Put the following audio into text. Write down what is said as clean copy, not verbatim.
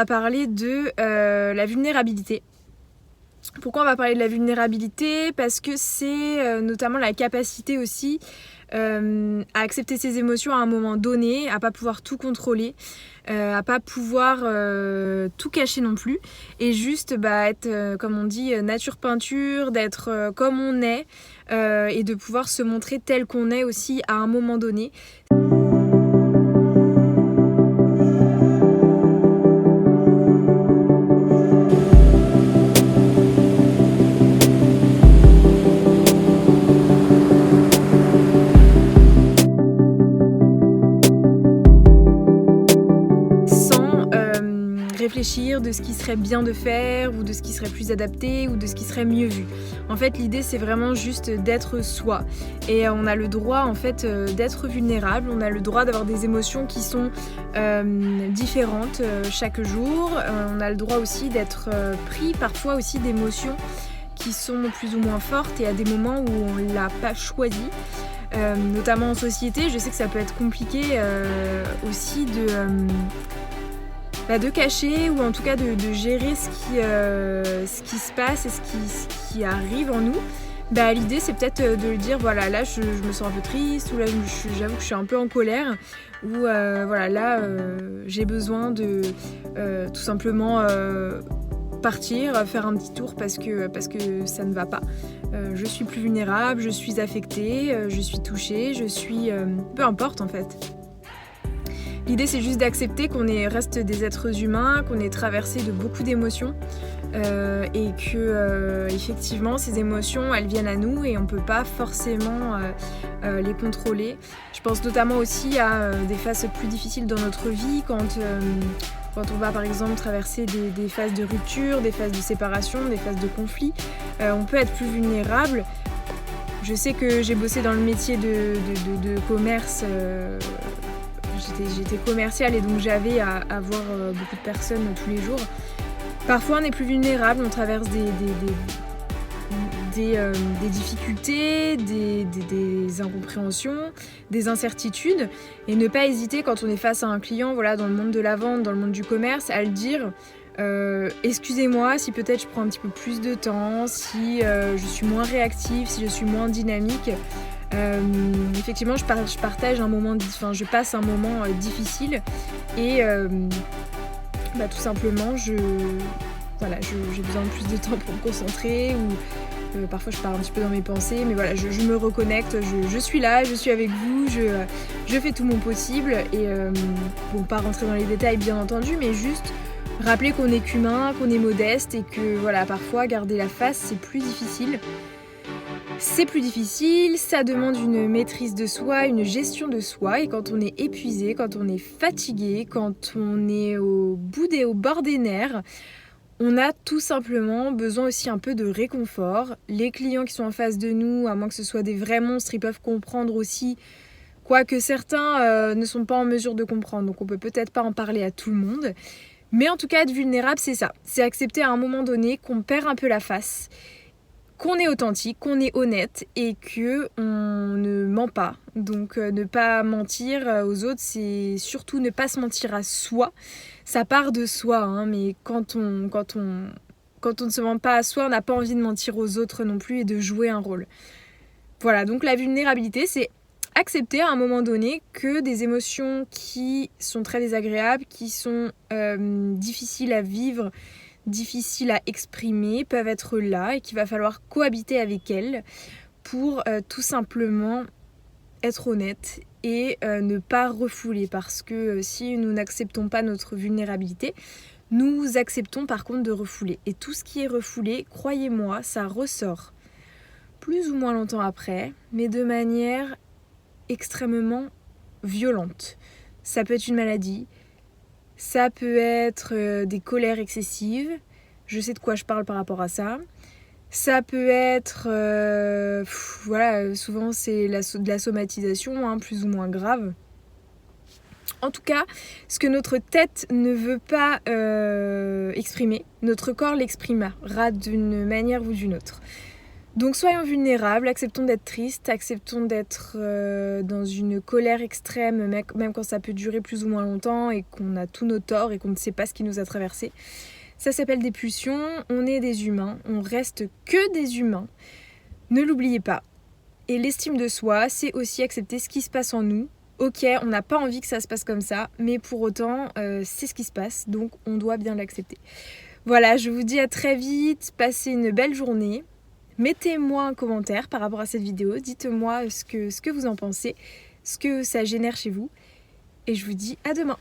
On va parler de la vulnérabilité. Pourquoi on va parler de la vulnérabilité ? Parce que c'est notamment la capacité aussi à accepter ses émotions à un moment donné, à pas pouvoir tout contrôler, à pas pouvoir tout cacher non plus, et juste être, comme on dit, nature peinture, d'être comme on est, et de pouvoir se montrer tel qu'on est aussi à un moment donné. Réfléchir de ce qui serait bien de faire ou de ce qui serait plus adapté ou de ce qui serait mieux vu. En fait, l'idée c'est vraiment juste d'être soi, et on a le droit en fait d'être vulnérable, on a le droit d'avoir des émotions qui sont différentes chaque jour, on a le droit aussi d'être pris parfois aussi d'émotions qui sont plus ou moins fortes et à des moments où on l'a pas choisi. Notamment en société, je sais que ça peut être compliqué aussi de cacher, ou en tout cas de gérer ce qui se passe et ce qui arrive en nous. L'idée c'est peut-être de le dire, voilà, là je me sens un peu triste, ou là j'avoue que je suis un peu en colère, ou j'ai besoin de tout simplement partir, faire un petit tour parce que ça ne va pas. Je suis plus vulnérable, je suis affectée, je suis touchée, je suis... peu importe en fait. L'idée c'est juste d'accepter qu'on reste des êtres humains, qu'on est traversé de beaucoup d'émotions et que effectivement ces émotions elles viennent à nous et on peut pas forcément les contrôler. Je pense notamment aussi à des phases plus difficiles dans notre vie, quand on va par exemple traverser des phases de rupture, des phases de séparation, des phases de conflit, on peut être plus vulnérable. Je sais que j'ai bossé dans le métier de commerce. J'étais commerciale et donc j'avais à voir beaucoup de personnes tous les jours. Parfois on est plus vulnérable, on traverse des difficultés, des incompréhensions, des incertitudes, et ne pas hésiter quand on est face à un client, voilà, dans le monde de la vente, dans le monde du commerce, à le dire. Excusez-moi si peut-être je prends un petit peu plus de temps, si je suis moins réactive, si je suis moins dynamique. Effectivement, je partage un moment, je passe un moment difficile, et tout simplement j'ai besoin de plus de temps pour me concentrer, ou parfois je pars un petit peu dans mes pensées, mais voilà, je me reconnecte, je suis là, je suis avec vous, je fais tout mon possible, et pas rentrer dans les détails bien entendu, mais juste rappeler qu'on est qu'humain, qu'on est modeste, et que voilà, parfois garder la face c'est plus difficile. C'est plus difficile, ça demande une maîtrise de soi, une gestion de soi, et quand on est épuisé, quand on est fatigué, quand on est au bord des nerfs, on a tout simplement besoin aussi un peu de réconfort. Les clients qui sont en face de nous, à moins que ce soit des vrais monstres, ils peuvent comprendre aussi, quoique certains ne sont pas en mesure de comprendre, donc on peut peut-être pas en parler à tout le monde. Mais en tout cas, être vulnérable, c'est ça. C'est accepter à un moment donné qu'on perd un peu la face, qu'on est authentique, qu'on est honnête, et qu'on ne ment pas. Donc ne pas mentir aux autres, c'est surtout ne pas se mentir à soi. Ça part de soi, mais quand on ne se ment pas à soi, on n'a pas envie de mentir aux autres non plus et de jouer un rôle. Voilà, donc la vulnérabilité, c'est accepter à un moment donné que des émotions qui sont très désagréables, qui sont difficiles à vivre, difficiles à exprimer, peuvent être là, et qu'il va falloir cohabiter avec elles pour tout simplement être honnête et ne pas refouler, parce que si nous n'acceptons pas notre vulnérabilité, nous acceptons par contre de refouler, et tout ce qui est refoulé, croyez-moi, ça ressort plus ou moins longtemps après, mais de manière extrêmement violente. Ça peut être une maladie, ça peut être des colères excessives, je sais de quoi je parle par rapport à ça. Ça peut être, souvent c'est de la somatisation, plus ou moins grave. En tout cas, ce que notre tête ne veut pas exprimer, notre corps l'exprimera d'une manière ou d'une autre. Donc soyons vulnérables, acceptons d'être tristes, acceptons d'être dans une colère extrême, même quand ça peut durer plus ou moins longtemps et qu'on a tous nos torts et qu'on ne sait pas ce qui nous a traversé. Ça s'appelle des pulsions, on est des humains, on reste que des humains. Ne l'oubliez pas. Et l'estime de soi, c'est aussi accepter ce qui se passe en nous. Ok, on n'a pas envie que ça se passe comme ça, mais pour autant, c'est ce qui se passe, donc on doit bien l'accepter. Voilà, je vous dis à très vite, passez une belle journée. Mettez-moi un commentaire par rapport à cette vidéo, dites-moi ce que vous en pensez, ce que ça génère chez vous. Et je vous dis à demain.